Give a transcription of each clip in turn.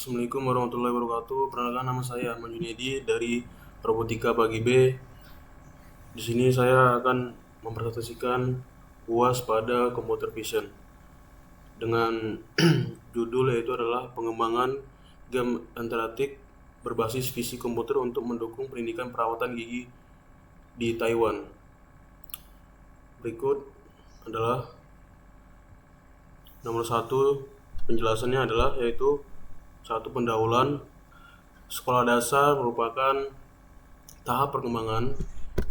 Assalamualaikum warahmatullahi wabarakatuh. Perkenalkan, nama saya Arman Junedi dari Robotika Pagi B. Di sini saya akan mempresentasikan UAS pada Computer Vision dengan judul yaitu adalah pengembangan game interaktif berbasis visi komputer untuk mendukung pendidikan perawatan gigi di Taiwan. Berikut adalah nomor satu, penjelasannya adalah yaitu satu, pendahuluan. Sekolah dasar merupakan tahap perkembangan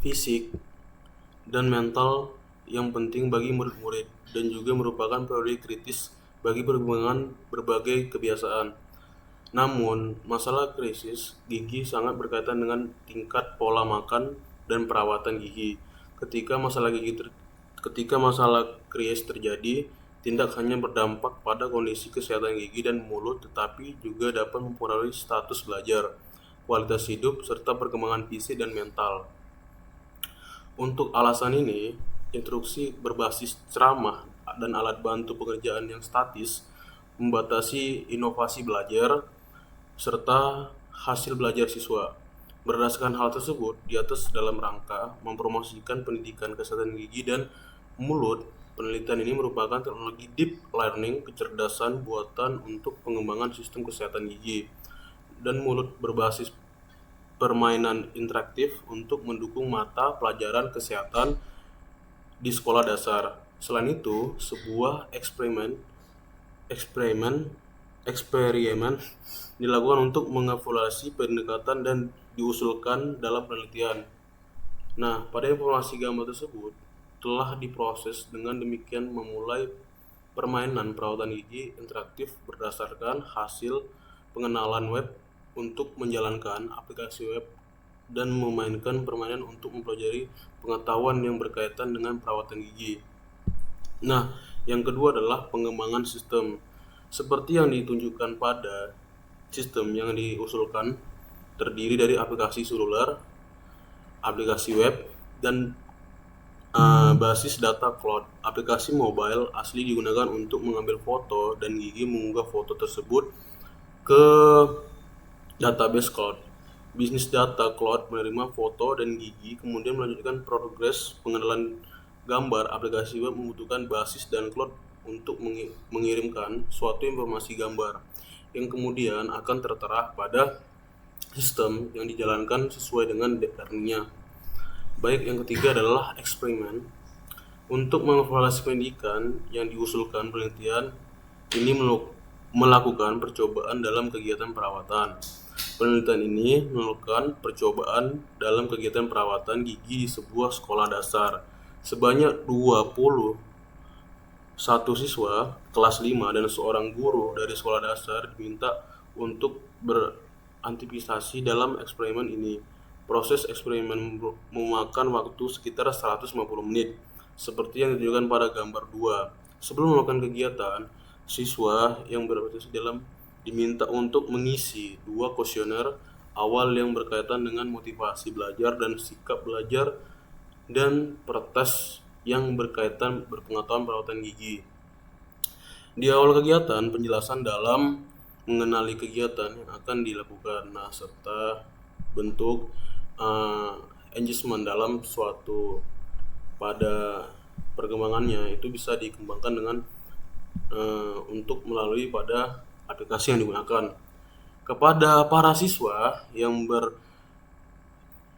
fisik dan mental yang penting bagi murid-murid dan juga merupakan periode kritis bagi perkembangan berbagai kebiasaan. Namun, masalah krisis gigi sangat berkaitan dengan tingkat pola makan dan perawatan gigi. Ketika masalah krisis terjadi, tidak hanya berdampak pada kondisi kesehatan gigi dan mulut, tetapi juga dapat mempengaruhi status belajar, kualitas hidup, serta perkembangan fisik dan mental. Untuk alasan ini, instruksi berbasis ceramah dan alat bantu pekerjaan yang statis membatasi inovasi belajar serta hasil belajar siswa. Berdasarkan hal tersebut, di atas dalam rangka mempromosikan pendidikan kesehatan gigi dan mulut, penelitian ini merupakan teknologi deep learning, kecerdasan buatan untuk pengembangan sistem kesehatan gigi dan mulut berbasis permainan interaktif untuk mendukung mata pelajaran kesehatan di sekolah dasar. Selain itu, sebuah eksperimen dilakukan untuk mengevaluasi pendekatan dan diusulkan dalam penelitian. Nah, pada informasi gambar tersebut telah diproses dengan demikian memulai permainan perawatan gigi interaktif berdasarkan hasil pengenalan web untuk menjalankan aplikasi web dan memainkan permainan untuk mempelajari pengetahuan yang berkaitan dengan perawatan gigi. Nah, yang kedua adalah pengembangan sistem. Seperti yang ditunjukkan pada sistem yang diusulkan terdiri dari aplikasi seluler, aplikasi web, dan basis data cloud. Aplikasi mobile asli digunakan untuk mengambil foto dan gigi mengunggah foto tersebut ke database cloud. Bisnis data cloud menerima foto dan gigi, kemudian melanjutkan progres pengenalan gambar. Aplikasi web membutuhkan basis dan cloud untuk mengirimkan suatu informasi gambar yang kemudian akan tertera pada sistem yang dijalankan sesuai dengan learningnya. Baik, yang ketiga adalah eksperimen. Untuk mengevaluasi pendidikan yang diusulkan penelitian ini melakukan percobaan dalam kegiatan perawatan. Penelitian ini melakukan percobaan dalam kegiatan perawatan gigi di sebuah sekolah dasar. Sebanyak 21 siswa kelas 5 dan seorang guru dari sekolah dasar diminta untuk berantisipasi dalam eksperimen ini. Proses eksperimen memakan waktu sekitar 150 menit, seperti yang ditunjukkan pada gambar 2. Sebelum melakukan kegiatan, siswa yang berpartisipasi dalam diminta untuk mengisi 2 kuesioner awal yang berkaitan dengan motivasi belajar dan sikap belajar dan pretest yang berkaitan berpengetahuan perawatan gigi. Di awal kegiatan, penjelasan dalam mengenali kegiatan yang akan dilakukan, serta bentuk engagement dalam suatu pada perkembangannya itu bisa dikembangkan dengan untuk melalui pada aplikasi yang digunakan. Kepada para siswa yang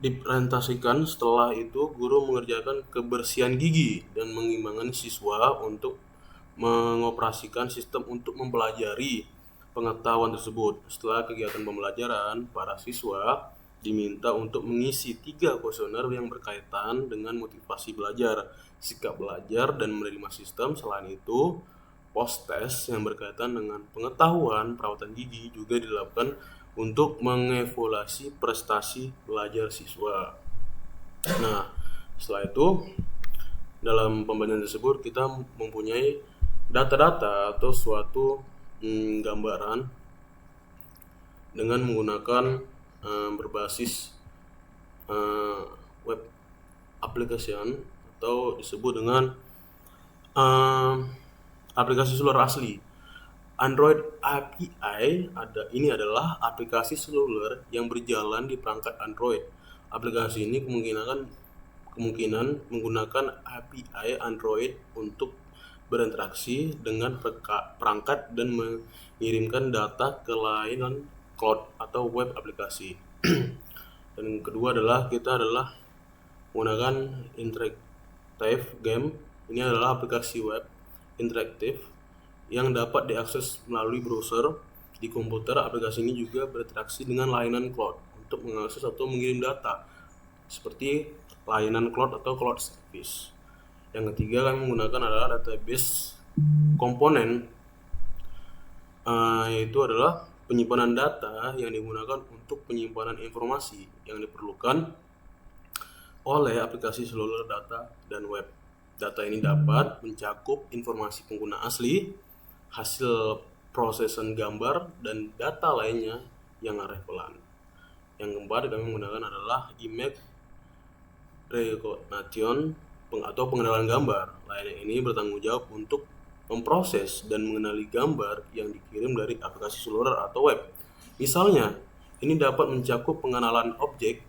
dipresentasikan, setelah itu guru mengerjakan kebersihan gigi dan mengimbangi siswa untuk mengoperasikan sistem untuk mempelajari pengetahuan tersebut. Setelah kegiatan pembelajaran, para siswa diminta untuk mengisi 3 kuesioner yang berkaitan dengan motivasi belajar, sikap belajar, dan menerima sistem. Selain itu, post-test yang berkaitan dengan pengetahuan perawatan gigi juga dilakukan untuk mengevaluasi prestasi belajar siswa. Nah, setelah itu, dalam pembelajaran tersebut kita mempunyai data-data atau suatu gambaran dengan menggunakan berbasis web application atau disebut dengan aplikasi seluler asli. Android API ini adalah aplikasi seluler yang berjalan di perangkat Android. Aplikasi ini kemungkinan menggunakan API Android untuk berinteraksi dengan perangkat dan mengirimkan data ke layanan cloud atau web aplikasi. Dan yang kedua kita adalah menggunakan interactive game. Ini adalah aplikasi web interaktif yang dapat diakses melalui browser di komputer. Aplikasi ini juga berinteraksi dengan layanan cloud untuk mengakses atau mengirim data seperti layanan cloud atau cloud service. Yang ketiga kami menggunakan adalah database komponen, yaitu adalah penyimpanan data yang digunakan untuk penyimpanan informasi yang diperlukan oleh aplikasi seluler data dan web. Data ini dapat mencakup informasi pengguna asli, hasil prosesan gambar, dan data lainnya yang relevan. Yang keempat kami menggunakan adalah image recognition atau pengenalan gambar. Layanan ini bertanggung jawab untuk memproses dan mengenali gambar yang dikirim dari aplikasi seluler atau web. Misalnya, ini dapat mencakup pengenalan objek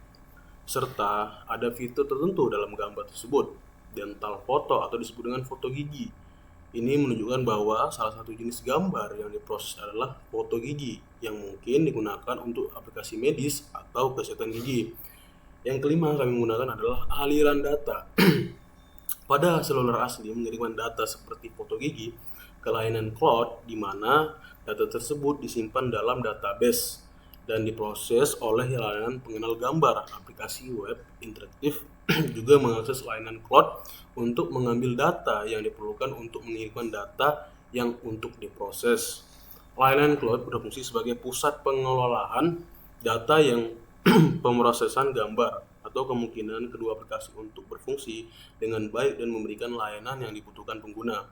serta ada fitur tertentu dalam gambar tersebut. Dental foto atau disebut dengan foto gigi. Ini menunjukkan bahwa salah satu jenis gambar yang diproses adalah foto gigi yang mungkin digunakan untuk aplikasi medis atau kesehatan gigi. Yang kelima kami menggunakan adalah aliran data. Pada seluler asli mengirimkan data seperti foto gigi ke layanan cloud di mana data tersebut disimpan dalam database dan diproses oleh layanan pengenal gambar. Aplikasi web interaktif juga mengakses layanan cloud untuk mengambil data yang diperlukan untuk mengirimkan data yang untuk diproses. Layanan cloud berfungsi sebagai pusat pengelolaan data yang pemrosesan gambar atau kemungkinan kedua aplikasi untuk berfungsi dengan baik dan memberikan layanan yang dibutuhkan pengguna.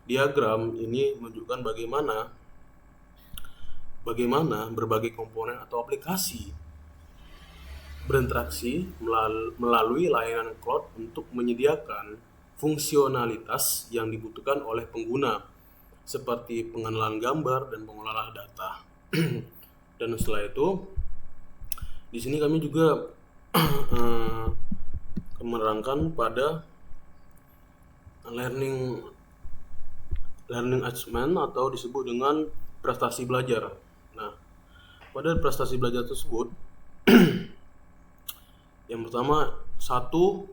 Diagram ini menunjukkan bagaimana berbagai komponen atau aplikasi berinteraksi melalui layanan cloud untuk menyediakan fungsionalitas yang dibutuhkan oleh pengguna seperti pengenalan gambar dan pengolahan data. Dan setelah itu di sini kami juga menerangkan pada learning achievement atau disebut dengan prestasi belajar. Nah, pada prestasi belajar tersebut yang pertama,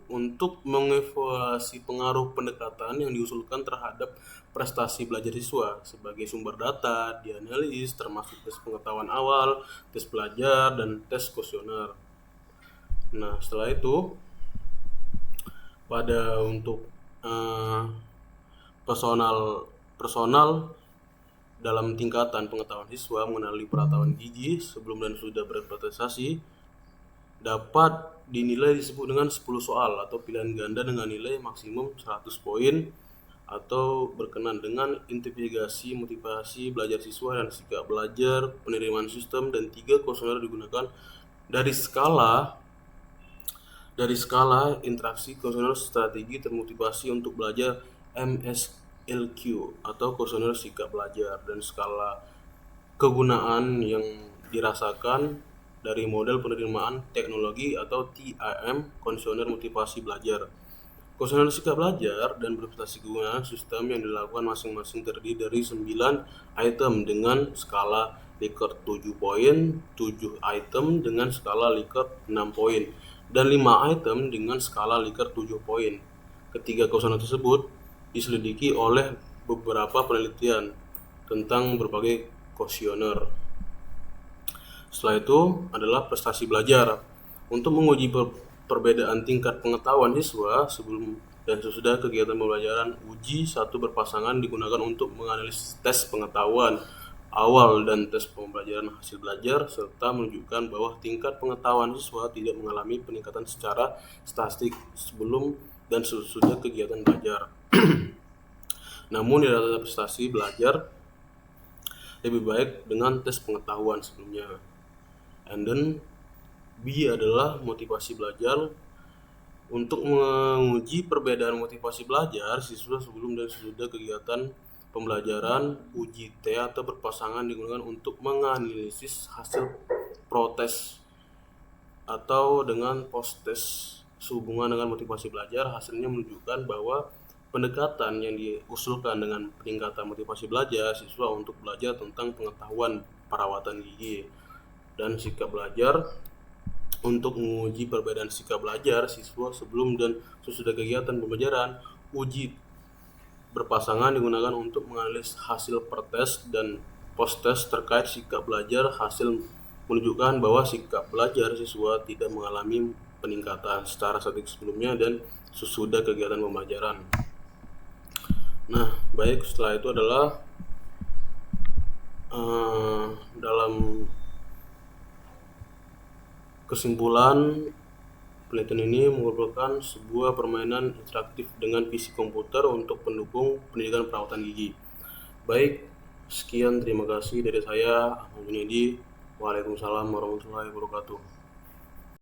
untuk mengevaluasi pengaruh pendekatan yang diusulkan terhadap prestasi belajar siswa sebagai sumber data, dianalisis termasuk tes pengetahuan awal, tes belajar, dan tes kuesioner. Nah, setelah itu untuk personal dalam tingkatan pengetahuan siswa mengenali pengetahuan gigi sebelum dan sudah berprestasi dapat dinilai disebut dengan 10 soal atau pilihan ganda dengan nilai maksimum 100 poin atau berkenan dengan investigasi motivasi belajar siswa dan sikap belajar, penerimaan sistem, dan 3 kuesioner digunakan dari skala interaksi kuesioner strategi termotivasi untuk belajar MSLQ atau kuesioner sikap belajar, dan skala kegunaan yang dirasakan dari model penerimaan teknologi atau TIM kuesioner motivasi belajar. Kuesioner sikap belajar dan berprestasi kegunaan sistem yang dilakukan masing-masing terdiri dari 9 item dengan skala Likert 7 poin, 7 item dengan skala Likert 6 poin, dan 5 item dengan skala Likert 7 poin. Ketiga kuesioner tersebut diselidiki oleh beberapa penelitian tentang berbagai kuesioner. Setelah itu adalah prestasi belajar. Untuk menguji perbedaan tingkat pengetahuan siswa sebelum dan sesudah kegiatan pembelajaran, uji satu berpasangan digunakan untuk menganalisis tes pengetahuan awal dan tes pembelajaran hasil belajar serta menunjukkan bahwa tingkat pengetahuan siswa tidak mengalami peningkatan secara statistik sebelum dan sesudah kegiatan belajar. Namun di data prestasi belajar lebih baik dengan tes pengetahuan sebelumnya. And then B adalah motivasi belajar. Untuk menguji perbedaan motivasi belajar siswa sebelum dan sesudah kegiatan pembelajaran, uji T atau berpasangan digunakan untuk menganalisis hasil protes atau dengan post-test sehubungan dengan motivasi belajar. Hasilnya menunjukkan bahwa pendekatan yang diusulkan dengan peningkatan motivasi belajar siswa untuk belajar tentang pengetahuan perawatan gigi dan sikap belajar untuk menguji perbedaan sikap belajar siswa sebelum dan sesudah kegiatan pembelajaran. Uji berpasangan digunakan untuk menganalisis hasil pretest dan post-test terkait sikap belajar. Hasil menunjukkan bahwa sikap belajar siswa tidak mengalami peningkatan secara statistik sebelumnya dan sesudah kegiatan pembelajaran. Nah, baik, setelah itu adalah dalam kesimpulan, penelitian ini merupakan sebuah permainan interaktif dengan PC komputer untuk pendukung pendidikan perawatan gigi. Baik, sekian, terima kasih dari saya, Ahmad Junedi. Waalaikumsalam warahmatullahi wabarakatuh.